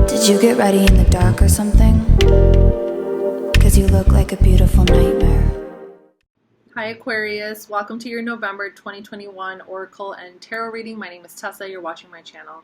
Did you get ready in the dark or something? 'Cause you look like a beautiful nightmare. Hi Aquarius, welcome to your November 2021 Oracle and Tarot reading. My name is Tessa, you're watching my channel.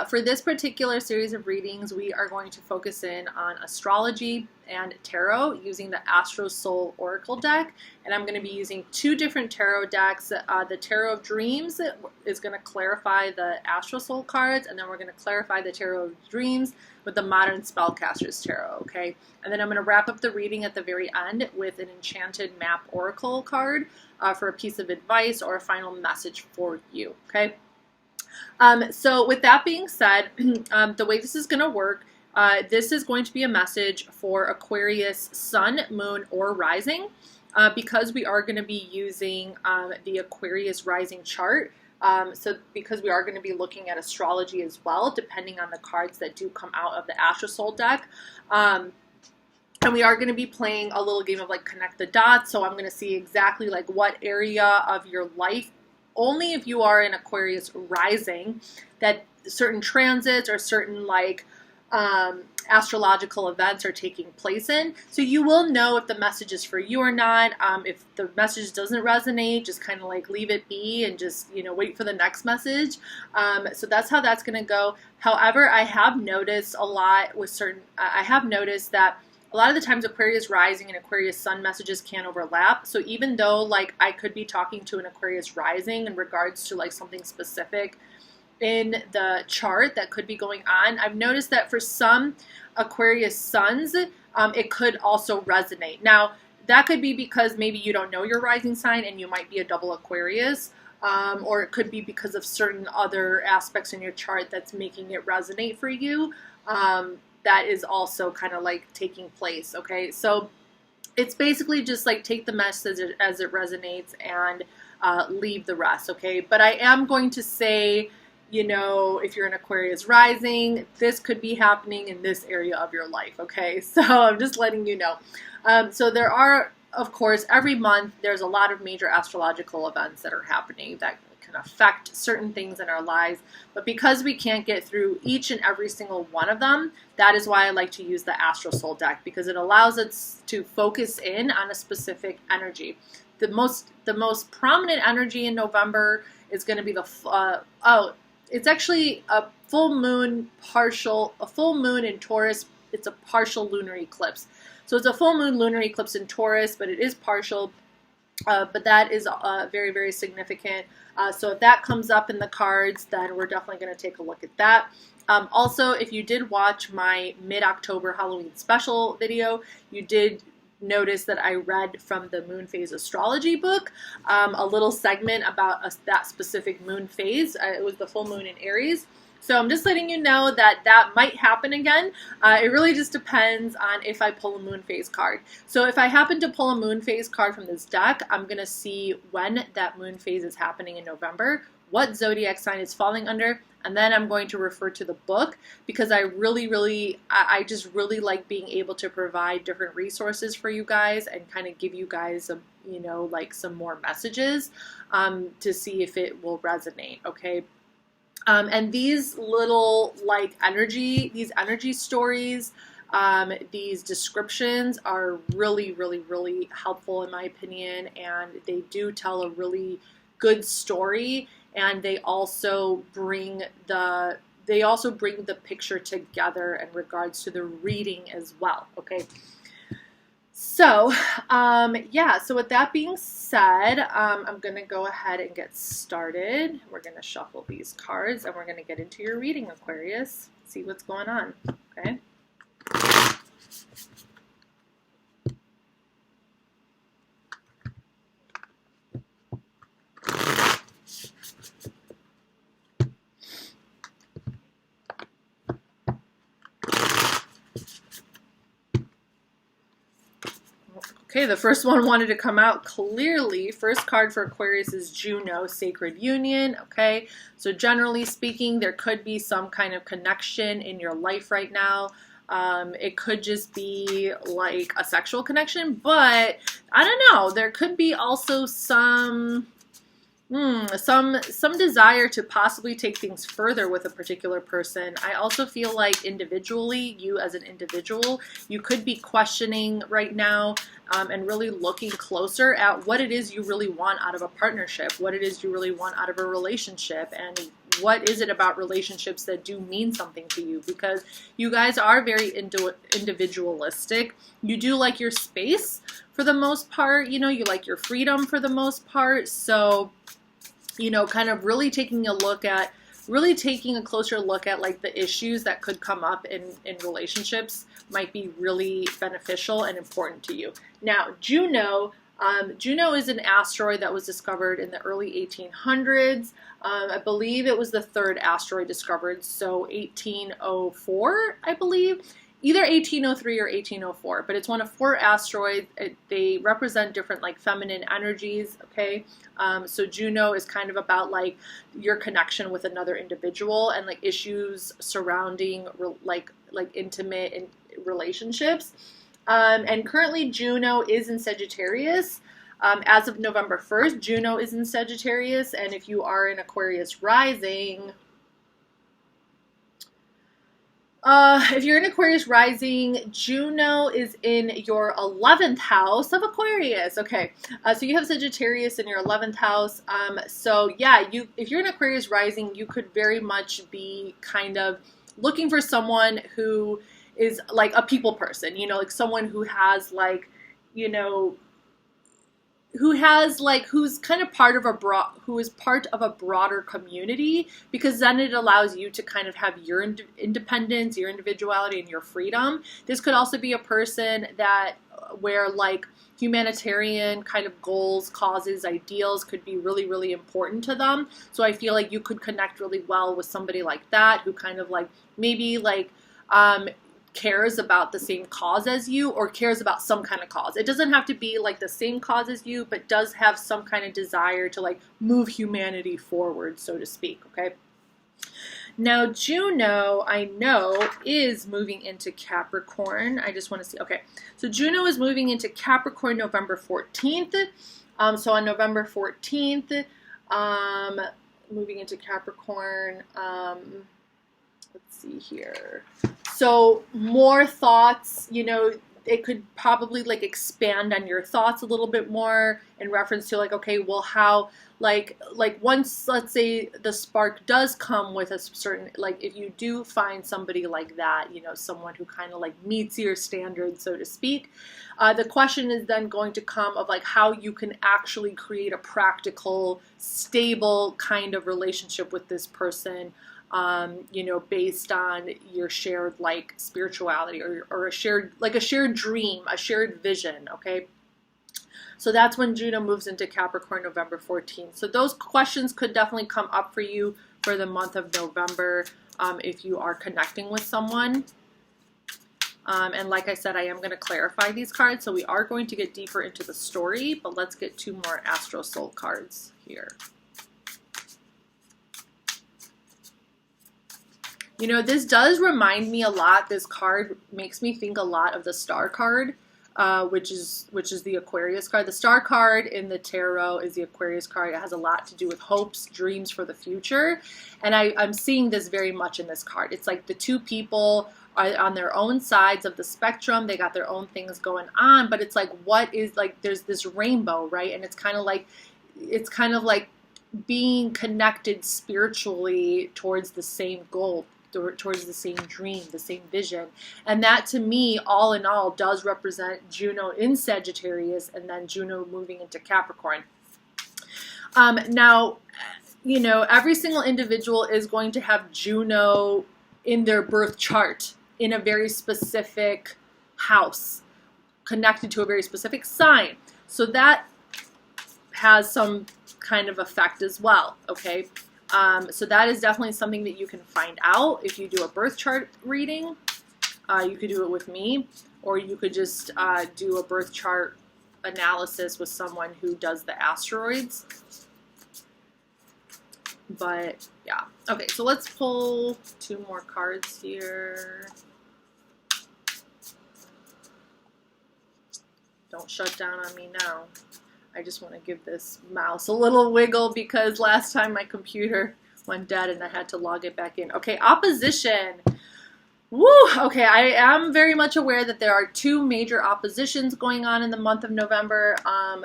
For this particular series of readings, we are going to focus in on astrology and tarot using the Astro Soul Oracle deck. And I'm going to be using two different tarot decks. The Tarot of Dreams is going to clarify the Astro Soul cards, and then we're going to clarify the Tarot of Dreams with the Modern Spellcasters Tarot, okay? And then I'm going to wrap up the reading at the very end with an Enchanted Map Oracle card for a piece of advice or a final message for you, okay? So with that being said, the way this is going to work, this is going to be a message for Aquarius Sun, Moon, or Rising, because we are going to be using the Aquarius Rising chart. So because we are going to be looking at astrology as well, depending on the cards that do come out of the Astro Soul deck. And we are going to be playing a little game of like connect the dots. So I'm going to see exactly like what area of your life, only if you are in Aquarius Rising, that certain transits or certain like astrological events are taking place in. So you will know if the message is for you or not. If the message doesn't resonate, just kind of like leave it be and just, you know, wait for the next message. So that's how that's going to go. However, I have noticed a lot with certain, I have noticed that a lot of the times Aquarius Rising and Aquarius Sun messages can overlap. So even though like I could be talking to an Aquarius Rising in regards to like something specific in the chart that could be going on, I've noticed that for some Aquarius Suns, it could also resonate. Now, that could be because maybe you don't know your rising sign and you might be a double Aquarius, or it could be because of certain other aspects in your chart that's making it resonate for you. That is also kind of like taking place, okay? So it's basically just like take the message as it resonates and leave the rest, okay? But I am going to say, you know, if you're an Aquarius Rising, this could be happening in this area of your life, okay? So I'm just letting you know. So there are, of course, every month there's a lot of major astrological events that are happening that can affect certain things in our lives. But because we can't get through each and every single one of them, that is why I like to use the Astro Soul deck, because it allows us to focus in on a specific energy. The most prominent energy in November is going to be the it's actually a full moon in Taurus. It's a partial lunar eclipse. So it's a full moon lunar eclipse in Taurus, but it is partial. But that is very, very significant. So if that comes up in the cards, then we're definitely going to take a look at that. Also, if you did watch my mid-October Halloween special video, you did notice that I read from the moon phase astrology book, a little segment about that specific moon phase. It was the full moon in Aries. So I'm just letting you know that that might happen again. It really just depends on if I pull a moon phase card. So if I happen to pull a moon phase card from this deck, I'm going to see when that moon phase is happening in November, what zodiac sign it's falling under, and then I'm going to refer to the book, because I just really like being able to provide different resources for you guys and kind of give you guys some, you know, like some more messages to see if it will resonate, okay? And these little like these energy stories, these descriptions are really, really, really helpful in my opinion, and they do tell a really good story, and they also bring the picture together in regards to the reading as well, okay? So, yeah, so with that being said, I'm going to go ahead and get started. We're going to shuffle these cards, and we're going to get into your reading, Aquarius. See what's going on, okay? Okay, the first one wanted to come out clearly. First card for Aquarius is Juno, Sacred Union. Okay, so generally speaking, there could be some kind of connection in your life right now. It could just be like a sexual connection, but I don't know. There could be also some Some desire to possibly take things further with a particular person. I also feel like individually, you as an individual, you could be questioning right now and really looking closer at what it is you really want out of a partnership, what it is you really want out of a relationship, and what is it about relationships that do mean something to you, because you guys are very individualistic. You do like your space for the most part, you know, you like your freedom for the most part. So, you know, kind of really taking a closer look at like the issues that could come up in relationships might be really beneficial and important to you. Now, Juno is an asteroid that was discovered in the early 1800s. I believe it was the third asteroid discovered, so 1804, I believe. Either 1803 or 1804, but it's one of 4 asteroids. They represent different like feminine energies, okay? So Juno is kind of about like your connection with another individual and like issues surrounding like intimate relationships. And currently Juno is in Sagittarius. As of November 1st, Juno is in Sagittarius, and if you are in Aquarius Rising, if you're in Aquarius Rising, Juno is in your 11th house of Aquarius. Okay, so you have Sagittarius in your 11th house. So yeah, if you're in Aquarius Rising, you could very much be kind of looking for someone who is like a people person, you know, like someone who has like, you know, who's kind of part of a broader community, because then it allows you to kind of have your independence, your individuality, and your freedom. This could also be a person where like humanitarian kind of goals, causes, ideals could be really, really important to them. So I feel like you could connect really well with somebody like that, who kind of like maybe like cares about the same cause as you, or cares about some kind of cause. It doesn't have to be like the same cause as you, but does have some kind of desire to like move humanity forward, so to speak, okay? Now, Juno, I know, is moving into Capricorn. I just want to see, okay. So Juno is moving into Capricorn November 14th. So on November 14th, moving into Capricorn, let's see here. So more thoughts, you know, it could probably like expand on your thoughts a little bit more in reference to like, okay, well, how, like once, let's say the spark does come with a certain, like if you do find somebody like that, you know, someone who kind of like meets your standards, so to speak, the question is then going to come of like how you can actually create a practical, stable kind of relationship with this person. You know, based on your shared like spirituality or a shared dream, a shared vision, okay? So that's when Juno moves into Capricorn November 14th. So those questions could definitely come up for you for the month of November if you are connecting with someone. And like I said, I am going to clarify these cards, so we are going to get deeper into the story, but let's get 2 more Astro Soul cards here. You know, this does remind me a lot. This card makes me think a lot of the Star card, which is the Aquarius card. The Star card in the tarot is the Aquarius card. It has a lot to do with hopes, dreams for the future. And I'm seeing this very much in this card. It's like the 2 people are on their own sides of the spectrum. They got their own things going on, but it's like, what is like, there's this rainbow, right? And it's kind of like being connected spiritually towards the same goal, towards the same dream, the same vision. And that to me, all in all, does represent Juno in Sagittarius and then Juno moving into Capricorn. Now, you know, every single individual is going to have Juno in their birth chart in a very specific house, connected to a very specific sign. So that has some kind of effect as well, okay? So that is definitely something that you can find out if you do a birth chart reading. You could do it with me, or you could just do a birth chart analysis with someone who does the asteroids. But yeah, okay, so let's pull 2 more cards here. Don't shut down on me now. I just want to give this mouse a little wiggle because last time my computer went dead and I had to log it back in. Okay, opposition. Woo! Okay, I am very much aware that there are two major oppositions going on in the month of November.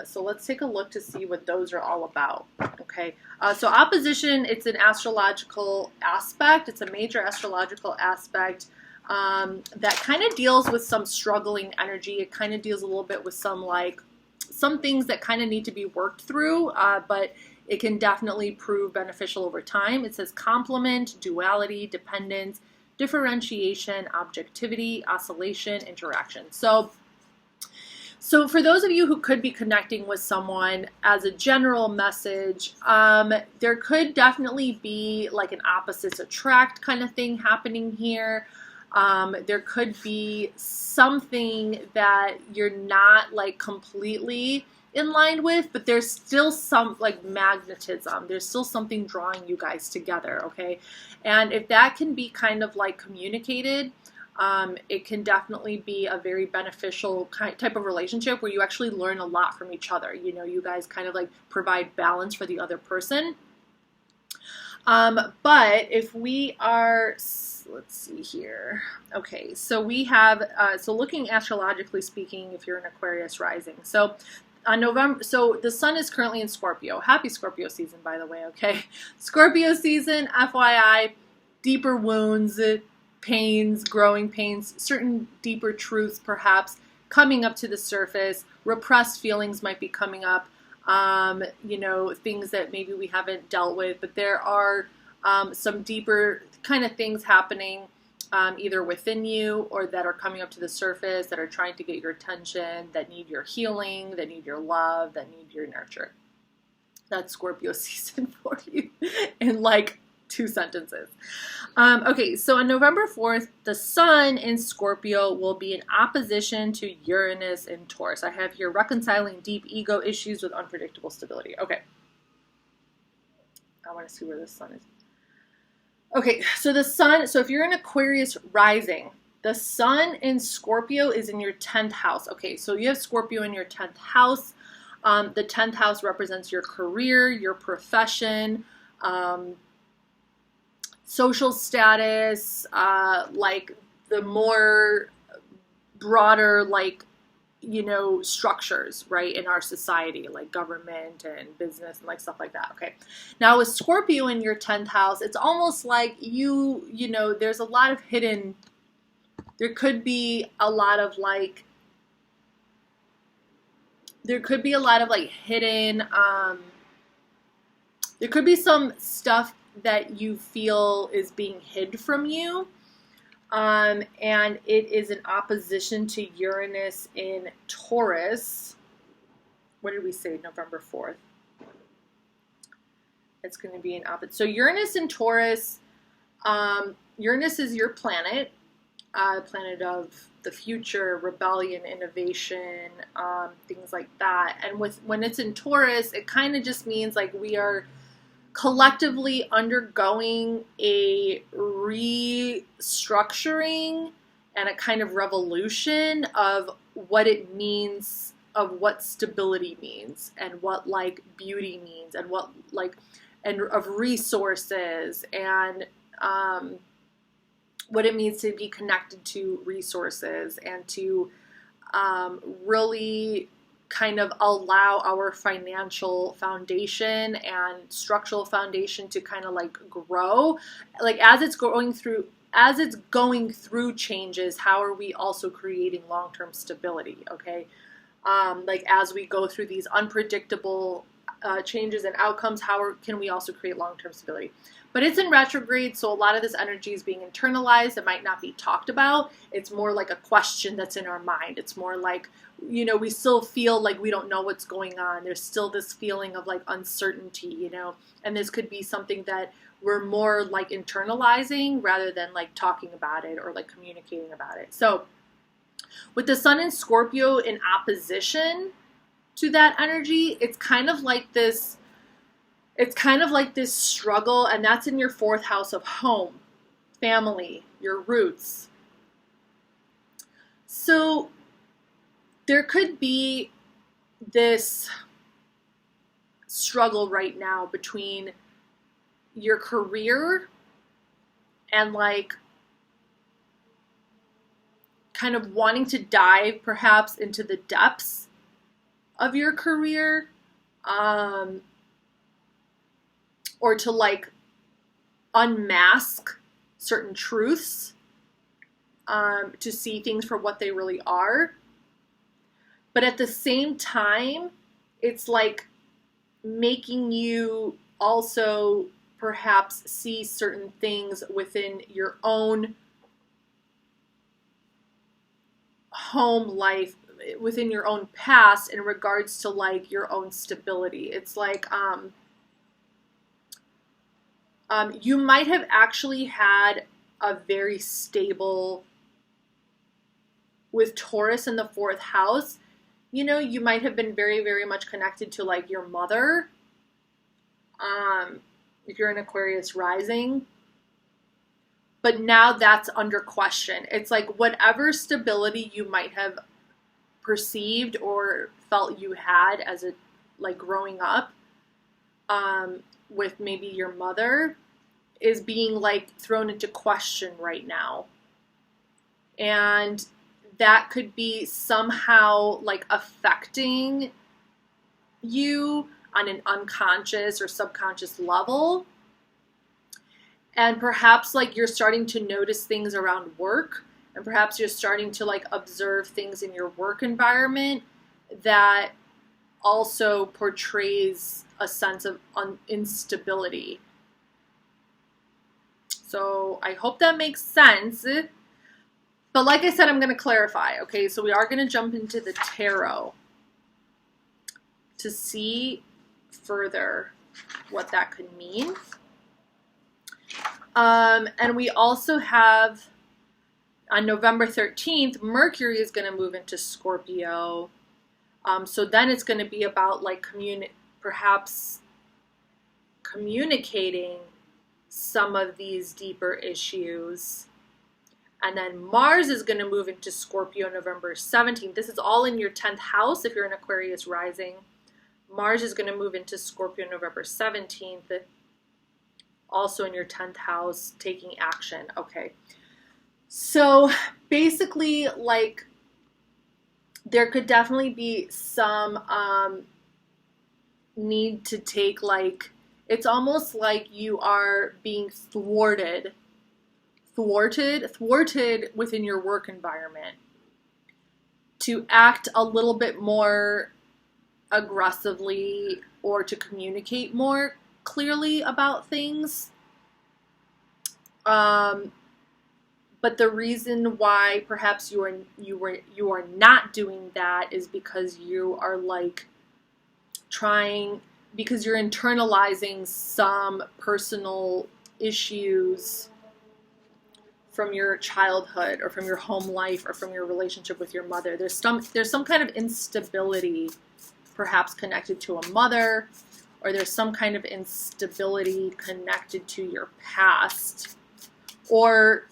So let's take a look to see what those are all about. Okay, so opposition, it's an astrological aspect. It's a major astrological aspect that kind of deals with some struggling energy. It kind of deals a little bit with some things that kind of need to be worked through, but it can definitely prove beneficial over time. It says complement, duality, dependence, differentiation, objectivity, oscillation, interaction. So for those of you who could be connecting with someone, as a general message, there could definitely be like an opposites attract kind of thing happening here. There could be something that you're not like completely in line with, but there's still some like magnetism. There's still something drawing you guys together, okay? And if that can be kind of like communicated, it can definitely be a very beneficial type of relationship where you actually learn a lot from each other. You know, you guys kind of like provide balance for the other person. But if we are, let's see here. Okay, so we have, so looking astrologically speaking, if you're an Aquarius rising. So on November, so the sun is currently in Scorpio. Happy Scorpio season, by the way, okay? Scorpio season, FYI, deeper wounds, pains, growing pains, certain deeper truths perhaps coming up to the surface. Repressed feelings might be coming up, you know, things that maybe we haven't dealt with, but there are some deeper kind of things happening either within you or that are coming up to the surface that are trying to get your attention, that need your healing, that need your love, that need your nurture. That's Scorpio season for you in like 2 sentences. Okay, so on November 4th, the sun in Scorpio will be in opposition to Uranus in Taurus. I have here reconciling deep ego issues with unpredictable stability. Okay. I want to see where the sun is. Okay, so the sun, so if you're an Aquarius rising, the sun in Scorpio is in your 10th house. Okay, so you have Scorpio in your 10th house. The 10th house represents your career, your profession, social status, like the more broader, like, you know, structures, right, in our society, like government and business and like stuff like that. Okay, now with Scorpio in your 10th house, it's almost like you know, there's a lot of hidden, there could be a lot of like hidden, there could be some stuff that you feel is being hid from you. And it is in opposition to Uranus in Taurus. What did we say? November 4th. It's going to be in opposite. So Uranus in Taurus, Uranus is your planet, planet of the future, rebellion, innovation, things like that. And when it's in Taurus, it kind of just means like we are collectively undergoing a restructuring and a kind of revolution of what it means, of what stability means, and what like beauty means, and what like, and of resources, and what it means to be connected to resources, and to really kind of allow our financial foundation and structural foundation to kind of like grow. Like as it's going through changes, how are we also creating long-term stability? Okay, like as we go through these unpredictable changes and outcomes, can we also create long-term stability? But it's in retrograde, so a lot of this energy is being internalized. It might not be talked about. It's more like a question that's in our mind. It's more like, you know, we still feel like we don't know what's going on. There's still this feeling of like uncertainty, you know, and this could be something that we're more like internalizing rather than like talking about it or like communicating about it. So with the sun in Scorpio in opposition to that energy, it's kind of like this struggle, and that's in your 4th house of home, family, your roots. So there could be this struggle right now between your career and like kind of wanting to dive perhaps into the depths of your career, or to like unmask certain truths, to see things for what they really are. But at the same time, it's like making you also perhaps see certain things within your own home life, within your own past, in regards to like your own stability. It's like you might have actually had a very stable, with Taurus in the 4th house, you know, you might have been very, very much connected to like your mother. If you're an Aquarius rising. But now that's under question. It's like whatever stability you might have perceived or felt you had as a, like growing up, with maybe your mother, is being like thrown into question right now. And that could be somehow like affecting you on an unconscious or subconscious level. And perhaps like you're starting to notice things around work, and perhaps you're starting to like observe things in your work environment that also portrays a sense of instability. So I hope that makes sense. But like I said, I'm going to clarify. Okay, so we are going to jump into the tarot to see further what that could mean. And we also have, on November 13th, Mercury is going to move into Scorpio. So then it's going to be about like perhaps communicating some of these deeper issues. And then Mars is going to move into Scorpio November 17th. This is all in your 10th house if you're an Aquarius rising. Mars is going to move into Scorpio November 17th. Also in your 10th house, taking action. Okay. So basically, like, there could definitely be some need to take, like, it's almost like you are being thwarted within your work environment to act a little bit more aggressively or to communicate more clearly about things. But the reason why perhaps you are not doing that is because you are like because you're internalizing some personal issues from your childhood or from your home life or from your relationship with your mother. There's some kind of instability perhaps connected to a mother, or there's some kind of instability connected to your past, or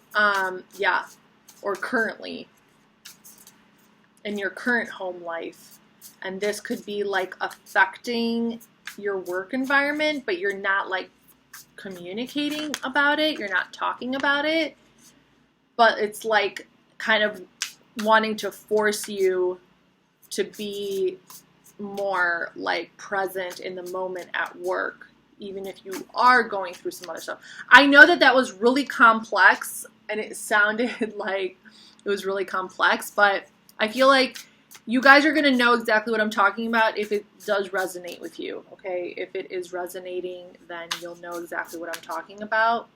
or currently in your current home life. And this could be like affecting your work environment, but you're not like communicating about it, you're not talking about it, but it's like kind of wanting to force you to be more like present in the moment at work, even if you are going through some other stuff. I know that was really complex, and it sounded like it was really complex, but I feel like you guys are going to know exactly what I'm talking about if it does resonate with you, okay? If it is resonating, then you'll know exactly what I'm talking about.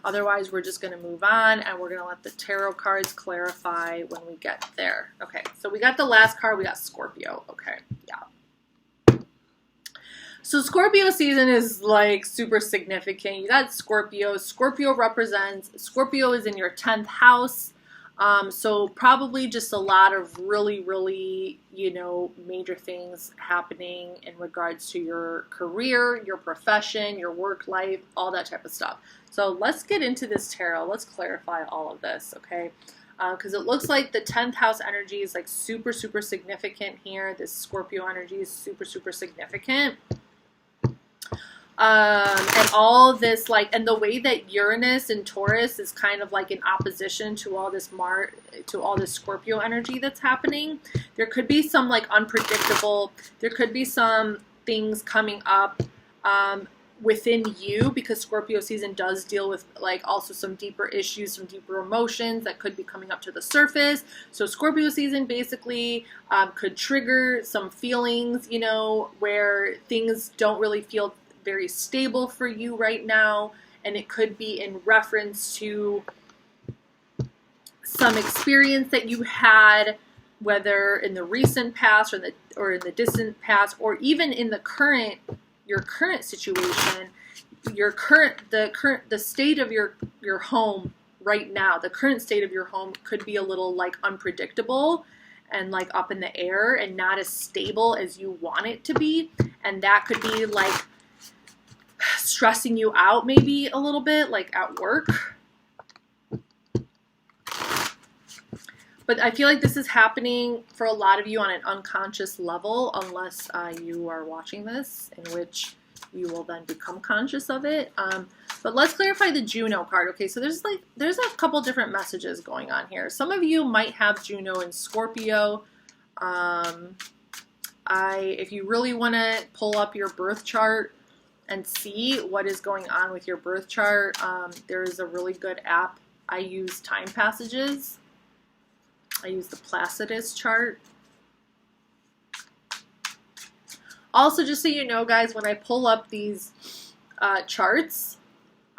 Otherwise, we're just going to move on, and we're going to let the tarot cards clarify when we get there. Okay, so we got the last card. We got Scorpio. Okay, yeah. So Scorpio season is like super significant. You got Scorpio. Scorpio is in your 10th house. So probably just a lot of really, really, major things happening in regards to your career, your profession, your work life, all that type of stuff. So let's get into this tarot. Let's clarify all of this, okay? because it looks like the 10th house energy is like super, super significant here. This Scorpio energy is super, super significant. And all this, like, and the way that Uranus and Taurus is kind of like in opposition to all this Scorpio energy that's happening. There could be some like unpredictable, there could be some things coming up within you, because Scorpio season does deal with like also some deeper issues, some deeper emotions that could be coming up to the surface. So Scorpio season basically could trigger some feelings, you know, where things don't really feel very stable for you right now, and it could be in reference to some experience that you had, whether in the recent past or in the distant past, or even in your current situation, the state of your home right now. The current state of your home could be a little like unpredictable and like up in the air and not as stable as you want it to be, and that could be like stressing you out maybe a little bit, like at work. But I feel like this is happening for a lot of you on an unconscious level, unless you are watching this, in which you will then become conscious of it. But let's clarify the Juno card. Okay, so there's a couple different messages going on here. Some of you might have Juno in Scorpio. If you really want to pull up your birth chart and see what is going on with your birth chart, there is a really good app. I use Time Passages. I use the Placidus chart. Also, just so you know, guys, when I pull up these charts,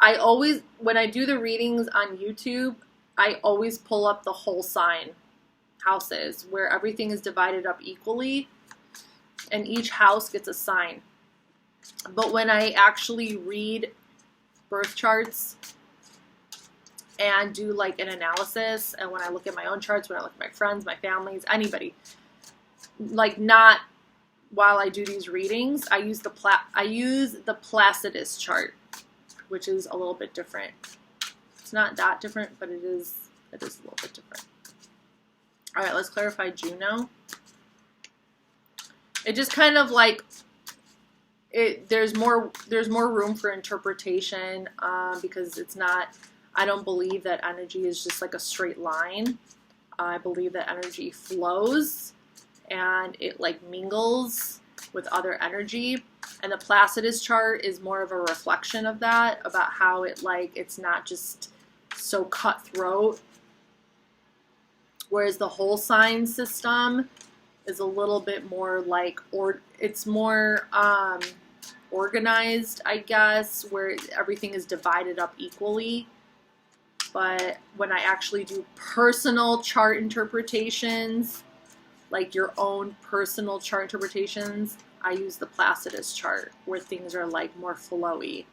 when I do the readings on YouTube, I always pull up the whole sign houses, where everything is divided up equally, and each house gets a sign. But when I actually read birth charts and do like an analysis, and when I look at my own charts, when I look at my friends, my families, anybody, like not while I do these readings, I use the Placidus chart, which is a little bit different. It's not that different, but it is a little bit different. All right, let's clarify Juno. It just kind of like there's more room for interpretation, because it's not, I don't believe that energy is just like a straight line. I believe that energy flows and it like mingles with other energy. And the Placidus chart is more of a reflection of that, about how it's not just so cutthroat. Whereas the whole sign system is a little bit more like, it's more organized, I guess, where everything is divided up equally. But when I actually do personal chart interpretations, like your own personal chart interpretations, I use the Placidus chart, where things are like more flowy.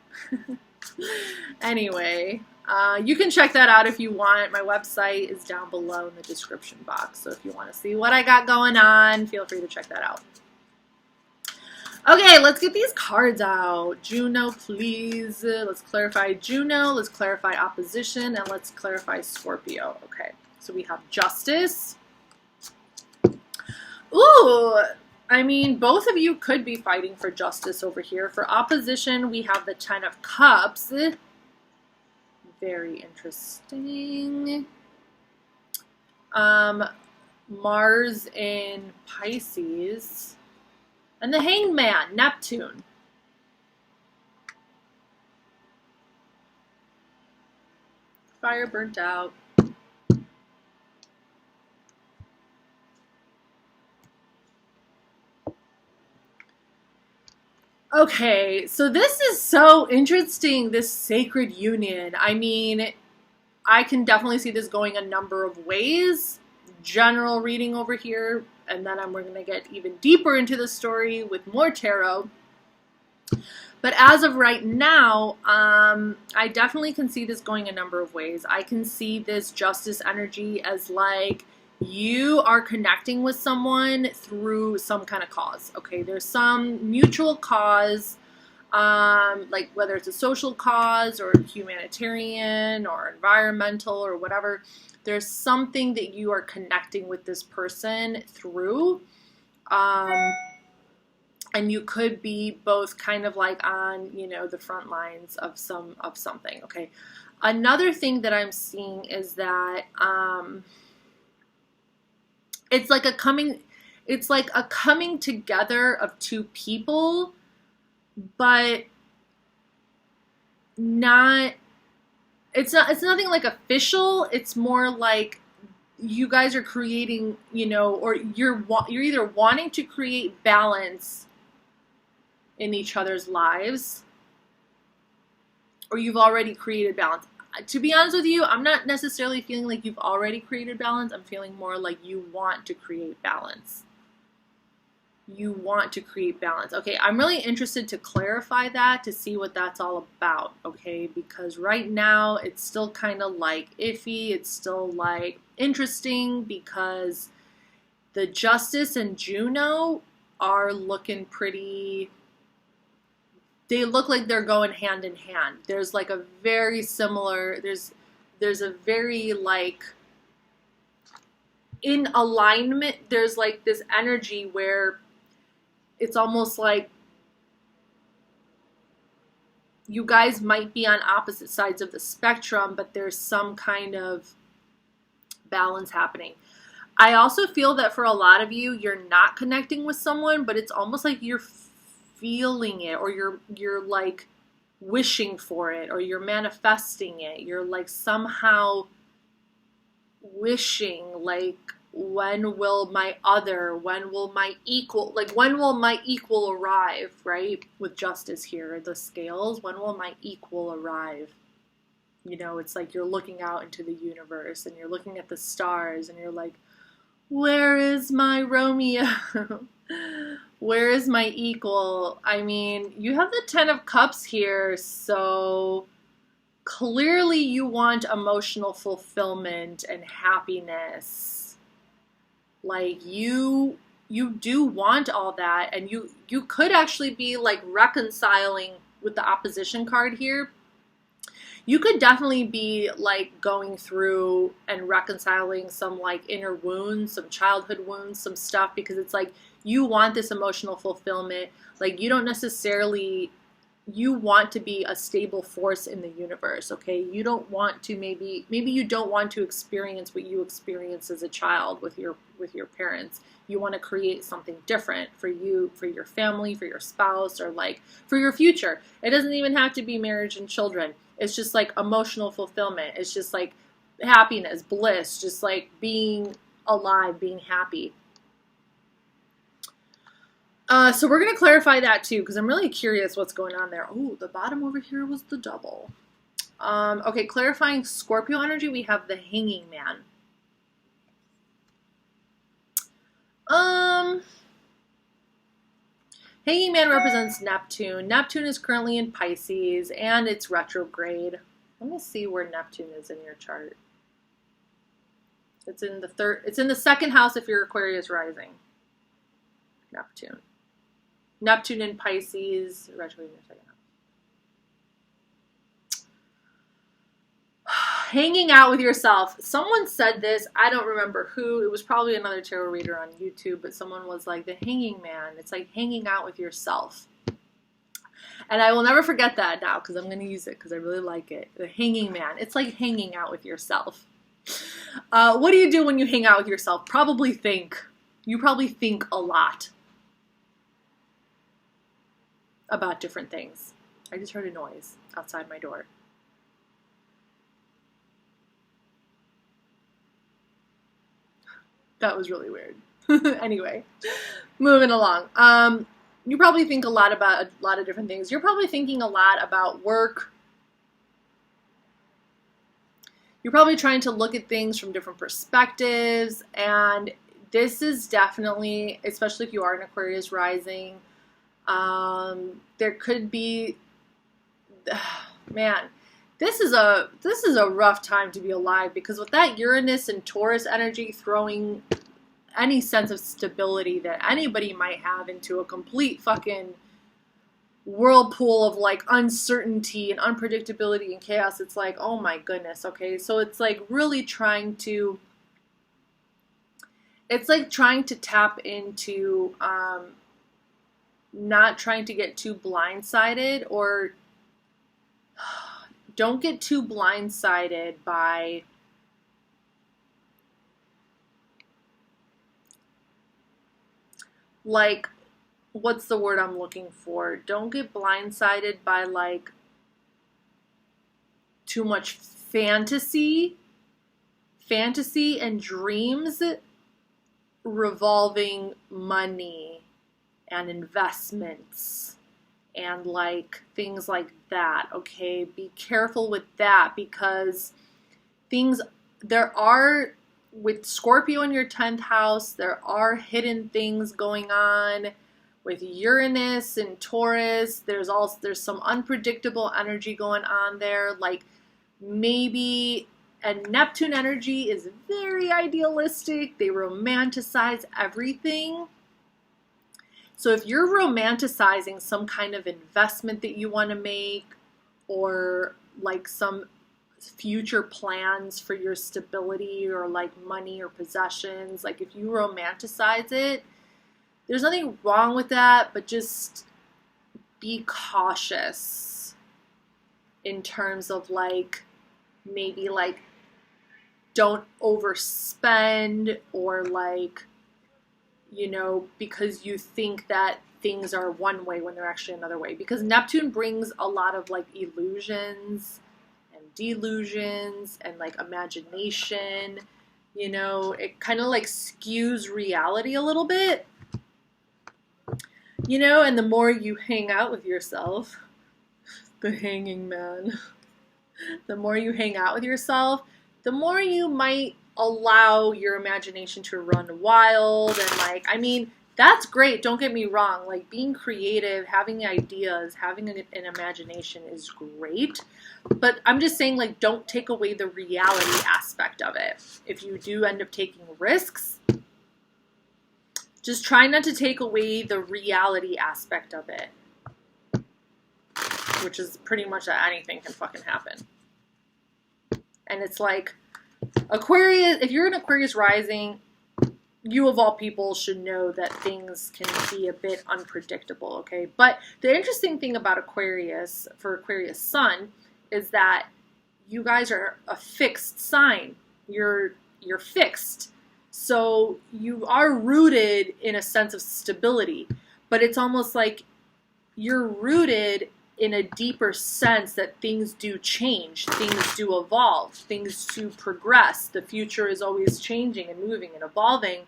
Anyway, you can check that out if you want. My website is down below in the description box, so if you want to see what I got going on, feel free to check that out. Okay, let's get these cards out. Juno, please. Let's clarify Juno. Let's clarify opposition. And let's clarify Scorpio. Okay, so we have Justice. Ooh, I mean, both of you could be fighting for justice over here. For opposition, we have the Ten of Cups. Very interesting. Mars in Pisces. And the Hanged Man, Neptune. Fire burnt out. Okay, so this is so interesting, this sacred union. I mean, I can definitely see this going a number of ways. General reading over here, and then we're going to get even deeper into the story with more tarot. But as of right now, I definitely can see this going a number of ways. I can see this justice energy as like you are connecting with someone through some kind of cause. Okay, there's some mutual cause, like whether it's a social cause or humanitarian or environmental or whatever. There's something that you are connecting with this person through. And you could be both kind of like on, you know, the front lines of something, okay? Another thing that I'm seeing is that it's like a coming together of two people, but it's nothing like official. It's more like you guys are creating, you know, or you're either wanting to create balance in each other's lives, or you've already created balance. To be honest with you, I'm not necessarily feeling like you've already created balance. I'm feeling more like you want to create balance. You want to create balance. Okay, I'm really interested to clarify that, to see what that's all about, okay? Because right now it's still kind of like iffy. It's still like interesting because the Justice and Juno are looking pretty... They look like they're going hand in hand. There's like a very similar, there's a very like, in alignment, there's like this energy where it's almost like you guys might be on opposite sides of the spectrum, but there's some kind of balance happening. I also feel that for a lot of you, you're not connecting with someone, but it's almost like you're feeling it, or you're like wishing for it, or you're manifesting it. You're like somehow wishing, like, when will my equal arrive, right? With Justice here, the scales, when will my equal arrive? You know, it's like you're looking out into the universe and you're looking at the stars and you're like, where is my Romeo? Where is my equal? I mean, you have the 10 of Cups here, so clearly you want emotional fulfillment and happiness. Like, you do want all that, and you could actually be like reconciling with the opposition card here. You could definitely be like going through and reconciling some like inner wounds, some childhood wounds, some stuff, because it's like you want this emotional fulfillment. Like, you don't necessarily, you want to be a stable force in the universe, okay? You don't want to, maybe you don't want to experience what you experienced as a child with your parents. You want to create something different for you, for your family, for your spouse, or like for your future. It doesn't even have to be marriage and children. It's just like emotional fulfillment. It's just like happiness, bliss, just like being alive, being happy. So we're going to clarify that too, because I'm really curious what's going on there. Oh, the bottom over here was the double. Okay, clarifying Scorpio energy, we have the Hanging Man. Hanging Man represents Neptune. Neptune is currently in Pisces, and it's retrograde. Let me see where Neptune is in your chart. It's in the second house if you're Aquarius Rising. Neptune in Pisces, retrograde in your second house. Hanging out with yourself. Someone said this, I don't remember who. It was probably another tarot reader on YouTube, but someone was like, the Hanging Man. It's like hanging out with yourself. And I will never forget that now, because I'm going to use it because I really like it. The Hanging Man. It's like hanging out with yourself. What do you do when you hang out with yourself? Probably think. You probably think a lot about different things. I just heard a noise outside my door. That was really weird. Anyway, moving along. You probably think a lot about a lot of different things. You're probably thinking a lot about work. You're probably trying to look at things from different perspectives. And this is definitely, especially if you are an Aquarius rising, there could be, man, this is a rough time to be alive, because with that Uranus and Taurus energy throwing any sense of stability that anybody might have into a complete fucking whirlpool of like uncertainty and unpredictability and chaos. It's like, oh my goodness. Okay. So it's like really trying to, it's like trying to tap into, not trying to get too blindsided, or don't get too blindsided by like, what's the word I'm looking for? Don't get blindsided by like too much fantasy and dreams revolving money and investments and like things like that. Okay, be careful with that, because there are, with Scorpio in your 10th house, there are hidden things going on with Uranus and Taurus. There's some unpredictable energy going on there, like maybe, and Neptune energy is very idealistic. They romanticize everything. So if you're romanticizing some kind of investment that you want to make, or like some future plans for your stability, or like money or possessions, like if you romanticize it, there's nothing wrong with that, but just be cautious in terms of like, maybe like don't overspend, or like, you know, because you think that things are one way when they're actually another way. Because Neptune brings a lot of like illusions and delusions and like imagination, you know, it kind of like skews reality a little bit, you know, and the more you hang out with yourself, the hanging man, the more you hang out with yourself, the more you might allow your imagination to run wild. And like, I mean, that's great, don't get me wrong, like being creative, having ideas, having an imagination is great, but I'm just saying, like, don't take away the reality aspect of it. If you do end up taking risks, just try not to take away the reality aspect of it, which is pretty much that anything can fucking happen. And it's like, Aquarius, if you're an Aquarius rising, you of all people should know that things can be a bit unpredictable, okay? But the interesting thing about Aquarius, for Aquarius sun, is that you guys are a fixed sign. You're fixed. So you are rooted in a sense of stability, but it's almost like you're rooted in a deeper sense that things do change, things do evolve, things do progress. The future is always changing and moving and evolving.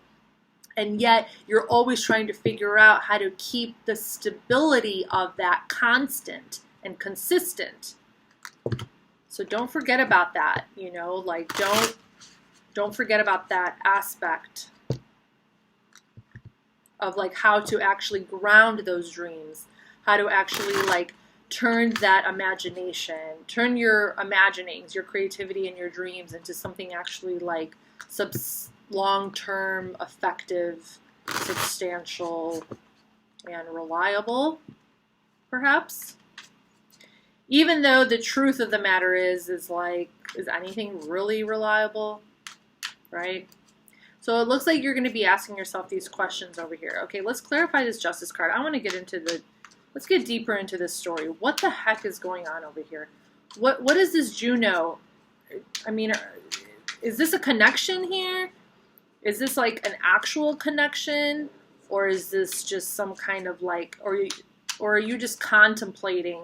And yet you're always trying to figure out how to keep the stability of that constant and consistent. So don't forget about that, you know, like don't forget about that aspect of like how to actually ground those dreams, how to actually like turn that imagination, turn your imaginings, your creativity and your dreams into something actually like long-term, effective, substantial, and reliable, perhaps. Even though the truth of the matter is like, is anything really reliable, right? So it looks like you're going to be asking yourself these questions over here. Okay, let's clarify this Justice card. I want to get into let's get deeper into this story. What the heck is going on over here? What is this Juno? I mean, is this a connection here? Is this like an actual connection? Or is this just some kind of like, or are you just contemplating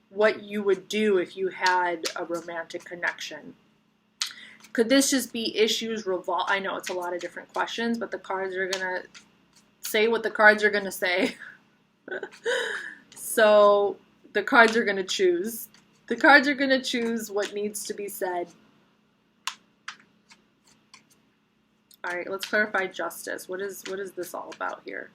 what you would do if you had a romantic connection? Could this just be issues I know it's a lot of different questions, but the cards are going to say what the cards are going to say. So the cards are going to choose. The cards are going to choose what needs to be said. All right, let's clarify justice. What is this all about here?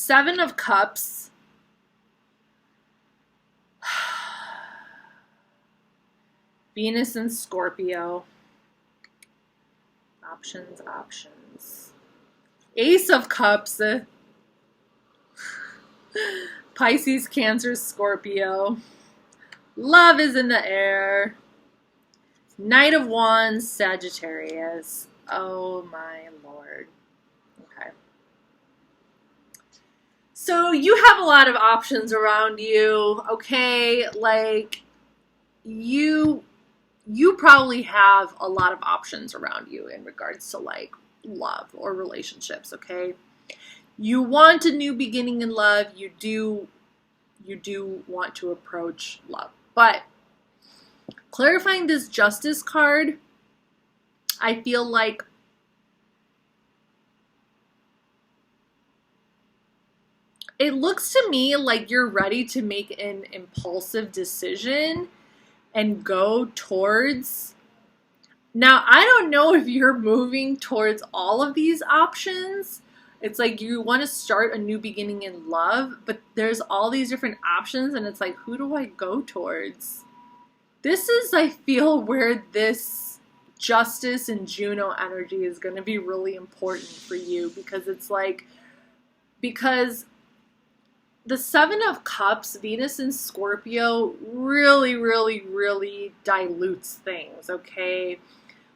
Seven of Cups. Venus and Scorpio. Options, options. Ace of Cups. Pisces, Cancer, Scorpio. Love is in the air. Knight of Wands, Sagittarius. Oh my Lord. Okay. So you have a lot of options around you, okay? Like, you probably have a lot of options around you in regards to like love or relationships, okay? You want a new beginning in love. You do want to approach love. But clarifying this Justice card, I feel like it looks to me like you're ready to make an impulsive decision and go towards. Now, I don't know if you're moving towards all of these options. It's like you want to start a new beginning in love, but there's all these different options, and it's like, who do I go towards? This is, I feel, where this Justice and Juno energy is going to be really important for you, because it's like, because the Seven of Cups, Venus and Scorpio, really, really, really dilutes things, okay?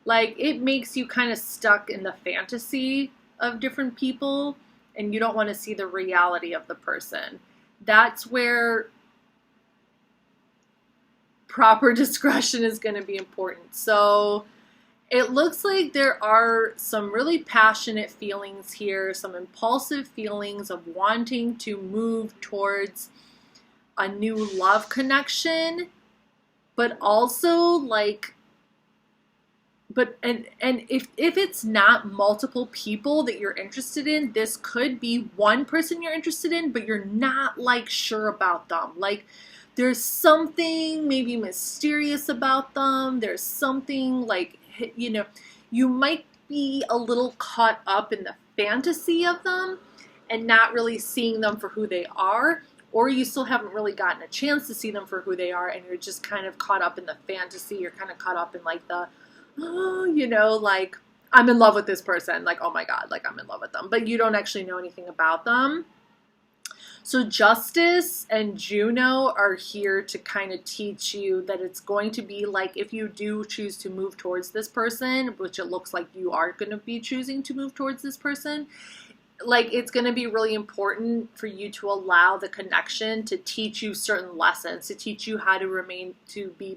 Like, it makes you kind of stuck in the fantasy of different people, and you don't want to see the reality of the person. That's where proper discretion is going to be important. So it looks like there are some really passionate feelings here, some impulsive feelings of wanting to move towards a new love connection, but also like, and if it's not multiple people that you're interested in, this could be one person you're interested in, but you're not like sure about them. Like, there's something maybe mysterious about them. There's something like, you know, you might be a little caught up in the fantasy of them and not really seeing them for who they are, or you still haven't really gotten a chance to see them for who they are, and you're just kind of caught up in the fantasy. You're kind of caught up in like the, oh, you know, like, I'm in love with this person. Like, oh my God, like I'm in love with them. But you don't actually know anything about them. So Justice and Juno are here to kind of teach you that it's going to be like, if you do choose to move towards this person, which it looks like you are going to be choosing to move towards this person, like, it's going to be really important for you to allow the connection to teach you certain lessons, to teach you how to remain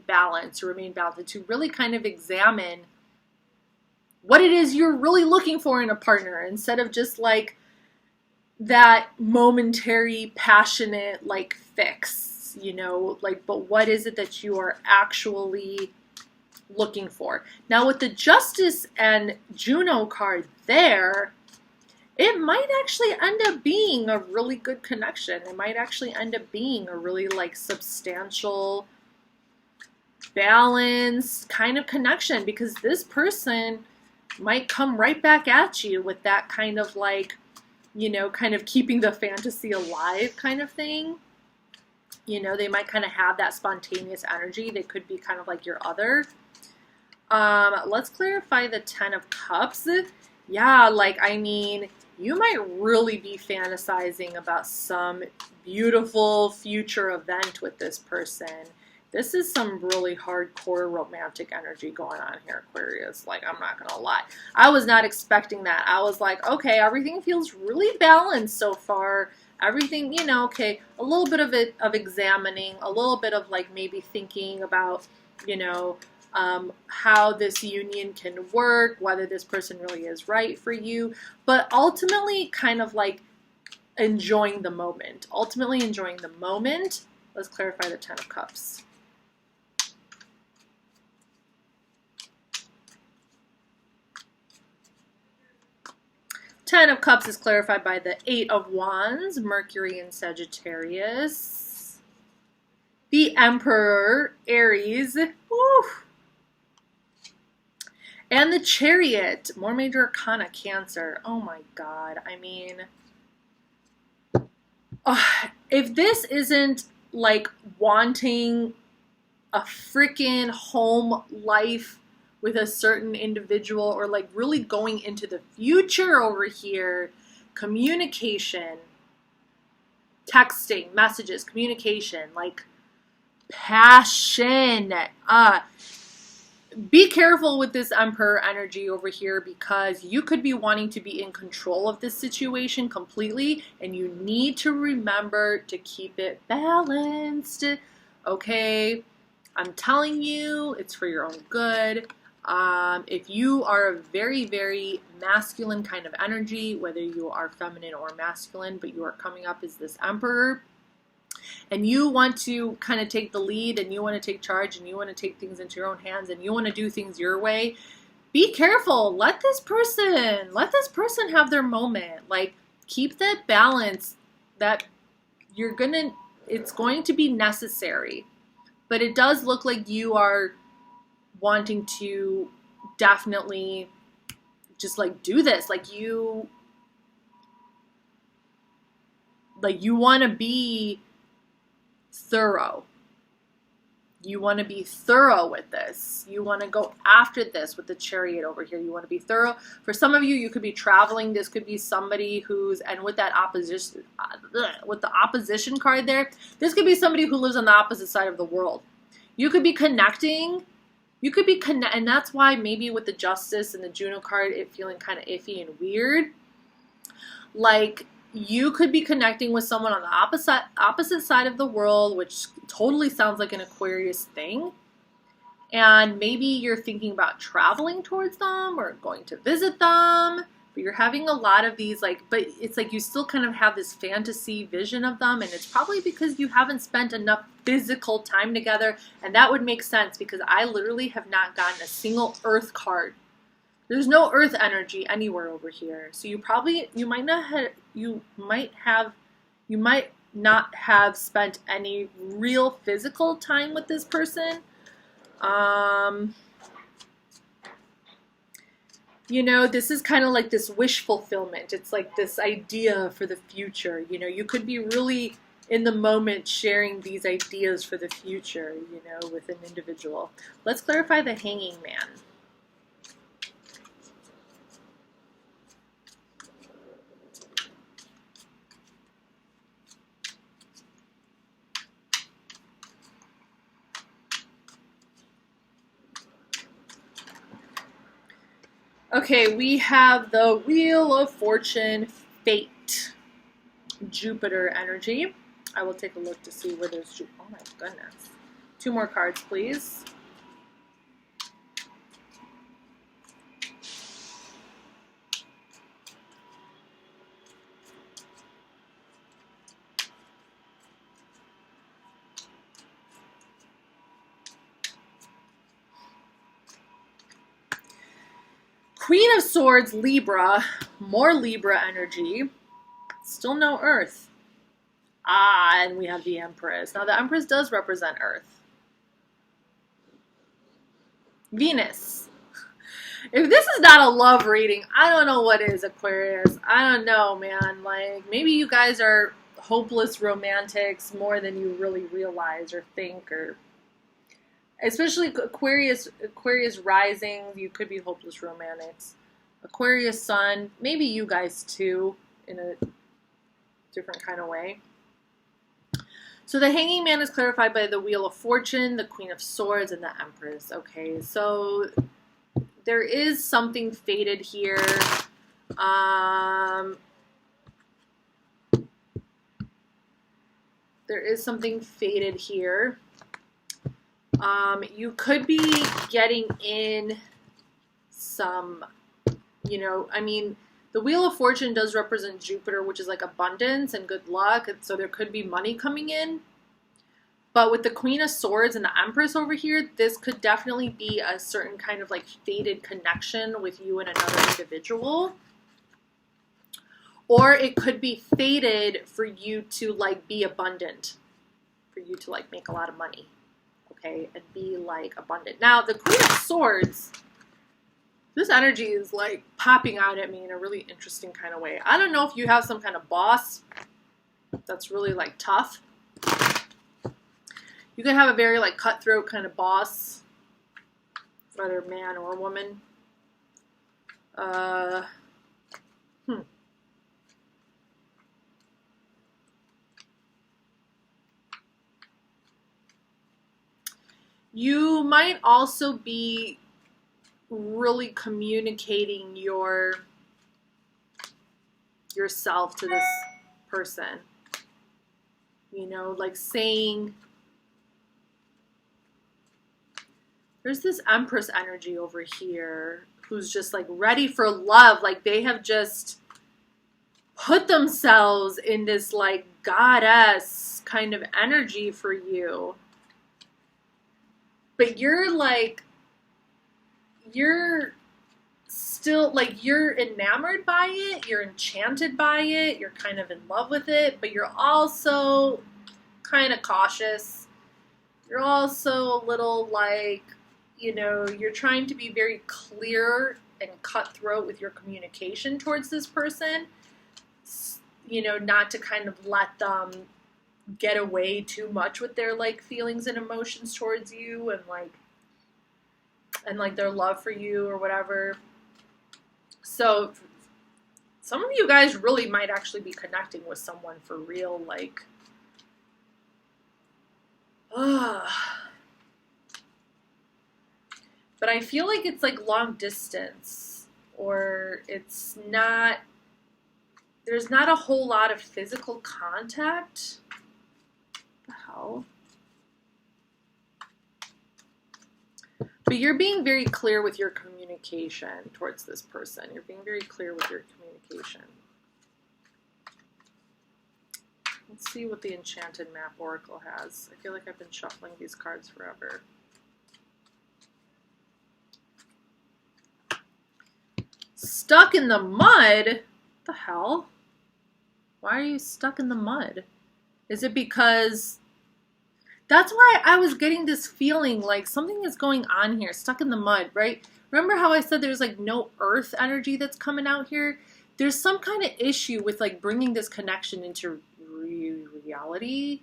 balanced, to really kind of examine what it is you're really looking for in a partner, instead of just like that momentary, passionate, like, fix, you know, like, but what is it that you are actually looking for? Now, with the Justice and Juno card there, it might actually end up being a really good connection. It might actually end up being a really like substantial, balanced kind of connection, because this person might come right back at you with that kind of like, you know, kind of keeping the fantasy alive kind of thing. You know, they might kind of have that spontaneous energy. They could be kind of like your other. Let's clarify the Ten of Cups. Yeah, like, I mean, you might really be fantasizing about some beautiful future event with this person. This is some really hardcore romantic energy going on here, Aquarius. Like, I'm not gonna lie. I was not expecting that. I was like, okay, everything feels really balanced so far. Everything, you know, okay, a little bit of examining, a little bit of like maybe thinking about, you know, how this union can work, whether this person really is right for you, but ultimately kind of like enjoying the moment. Ultimately enjoying the moment. Let's clarify the Ten of Cups. Ten of Cups is clarified by the Eight of Wands, Mercury and Sagittarius. The Emperor, Aries. Woo. And the Chariot, more major arcana, Cancer. Oh my God. I mean, If this isn't like wanting a freaking home life with a certain individual, or like really going into the future over here, communication, texting, messages, communication, like passion. Be careful with this Emperor energy over here, because you could be wanting to be in control of this situation completely, and you need to remember to keep it balanced. Okay? I'm telling you, it's for your own good. If you are a very, very masculine kind of energy, whether you are feminine or masculine, but you are coming up as this Emperor, and you want to kind of take the lead, and you want to take charge, and you want to take things into your own hands, and you want to do things your way, be careful. Let this person have their moment. Like, keep that balance that it's going to be necessary. But it does look like you are wanting to definitely just like do this. Like you want to be thorough. You want to be thorough with this. You want to go after this with the Chariot over here. You want to be thorough. For some of you, you could be traveling. This could be somebody who's, and with that opposition, with the opposition card there, this could be somebody who lives on the opposite side of the world. You could be connecting. And that's why maybe with the Justice and the Juno card, it feeling kind of iffy and weird. Like, you could be connecting with someone on the opposite side of the world, which totally sounds like an Aquarius thing. And maybe you're thinking about traveling towards them or going to visit them, but you're having a lot of these, like, but it's like you still kind of have this fantasy vision of them, and it's probably because you haven't spent enough physical time together. And that would make sense, because I literally have not gotten a single Earth card. There's no Earth energy anywhere over here. So you might not have spent any real physical time with this person. You know, this is kind of like this wish fulfillment. It's like this idea for the future. You know, you could be really in the moment sharing these ideas for the future, you know, with an individual. Let's clarify the Hanging Man. Okay, we have the Wheel of Fortune, Fate, Jupiter energy. I will take a look to see where there's Jupiter. Oh my goodness. 2 more cards, please. Queen of Swords, Libra, more Libra energy, still no Earth. And we have the Empress. Now the Empress does represent Earth. Venus. If this is not a love reading, I don't know what is, Aquarius. I don't know, man. Like, maybe you guys are hopeless romantics more than you really realize or think, or especially Aquarius Rising, you could be hopeless romantics. Aquarius Sun, maybe you guys too, in a different kind of way. So the Hanging Man is clarified by the Wheel of Fortune, the Queen of Swords, and the Empress. Okay, so there is something fated here. There is something fated here. You could be getting in some, you know, I mean, the Wheel of Fortune does represent Jupiter, which is like abundance and good luck. So there could be money coming in. But with the Queen of Swords and the Empress over here, this could definitely be a certain kind of like fated connection with you and another individual. Or it could be fated for you to like be abundant, for you to like make a lot of money. Okay, and be like abundant. Now, the Queen of Swords, this energy is like popping out at me in a really interesting kind of way. I don't know if you have some kind of boss that's really like tough. You could have a very like cutthroat kind of boss, whether man or woman. You might also be really communicating yourself to this person. You know, like saying, there's this Empress energy over here who's just like ready for love. Like they have just put themselves in this like goddess kind of energy for you. But you're like, you're still like, you're enamored by it, you're enchanted by it, you're kind of in love with it, but you're also kind of cautious. You're also a little like, you know, you're trying to be very clear and cutthroat with your communication towards this person, you know, not to kind of let them get away too much with their like feelings and emotions towards you and like their love for you or whatever. So some of you guys really might actually be connecting with someone for real, like but I feel like it's like long distance, or it's not, there's not a whole lot of physical contact. What the hell? But you're being very clear with your communication towards this person. You're being very clear with your communication. Let's see what the Enchanted Map Oracle has. I feel like I've been shuffling these cards forever. Stuck in the mud? What the hell? Why are you stuck in the mud? Is it because... That's why I was getting this feeling like something is going on here, stuck in the mud, right? Remember how I said there's like no earth energy that's coming out here? There's some kind of issue with like bringing this connection into reality.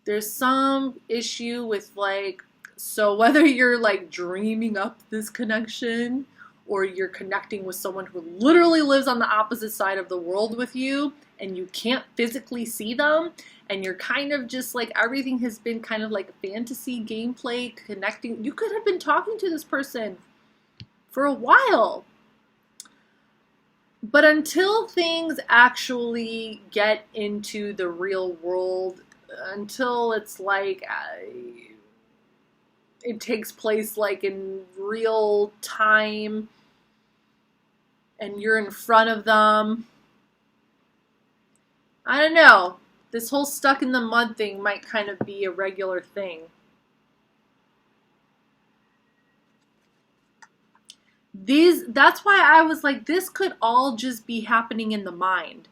There's some issue with like, so whether you're like dreaming up this connection or you're connecting with someone who literally lives on the opposite side of the world with you and you can't physically see them, and you're kind of just like, everything has been kind of like fantasy gameplay connecting. You could have been talking to this person for a while. But until things actually get into the real world, until it's like, it takes place like in real time and you're in front of them, I don't know. This whole stuck in the mud thing might kind of be a regular thing. That's why I was like, this could all just be happening in the mind.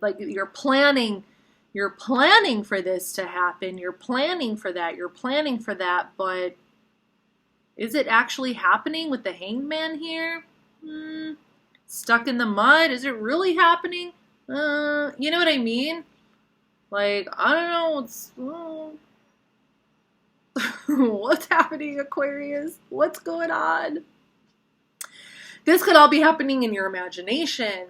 Like you're planning for this to happen. You're planning for that. You're planning for that. But is it actually happening with the Hanged Man here? Stuck in the mud? Is it really happening? You know what I mean? Like, I don't know what's happening, Aquarius? What's going on? This could all be happening in your imagination.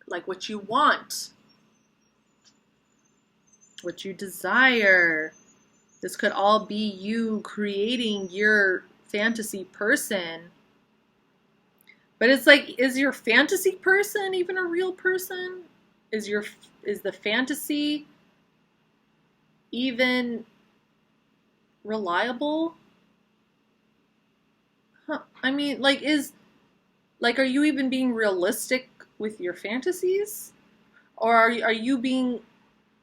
Like what you want. What you desire. This could all be you creating your fantasy person. But it's like, is your fantasy person even a real person? Is the fantasy even reliable? Huh. I mean, like, are you even being realistic with your fantasies? Or are you being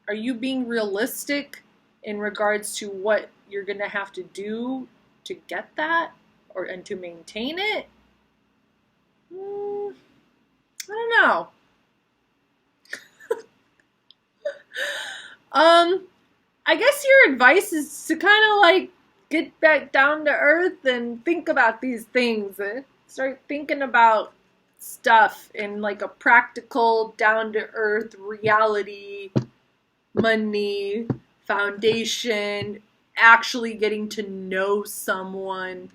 realistic in regards to what you're gonna have to do to get that and to maintain it? I don't know. I guess your advice is to kind of like get back down to earth and think about these things. Start thinking about stuff in like a practical, down-to-earth reality, money, foundation, actually getting to know someone,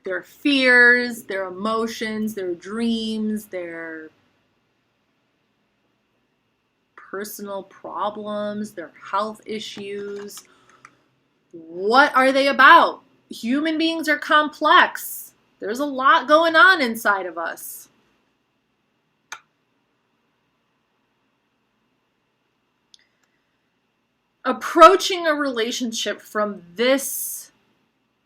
their fears, their emotions, their dreams, their personal problems, their health issues. What are they about? Human beings are complex. There's a lot going on inside of us. Approaching a relationship from this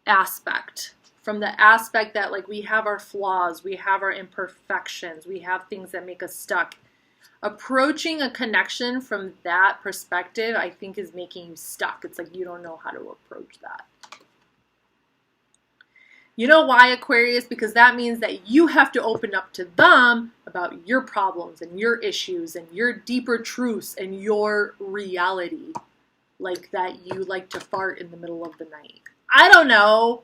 aspect, from the aspect that like we have our flaws, we have our imperfections, we have things that make us stuck. Approaching a connection from that perspective, I think, is making you stuck. It's like you don't know how to approach that. You know why, Aquarius? Because that means that you have to open up to them about your problems and your issues and your deeper truths and your reality. Like that you like to fart in the middle of the night. I don't know.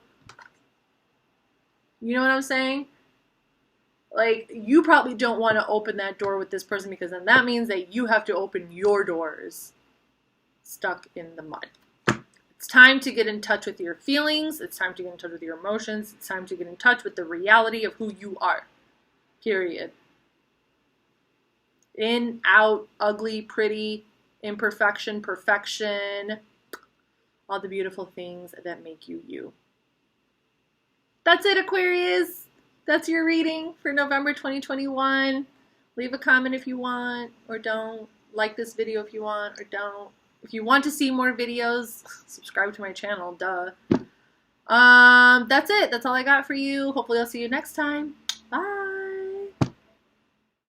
You know what I'm saying? Like, you probably don't want to open that door with this person because then that means that you have to open your doors stuck in the mud. It's time to get in touch with your feelings. It's time to get in touch with your emotions. It's time to get in touch with the reality of who you are. Period. In, out, ugly, pretty, imperfection, perfection, all the beautiful things that make you you. That's it, Aquarius. That's your reading for November 2021. Leave a comment if you want or don't. Like this video if you want or don't. If you want to see more videos, subscribe to my channel, duh. That's it. That's all I got for you. Hopefully I'll see you next time. Bye.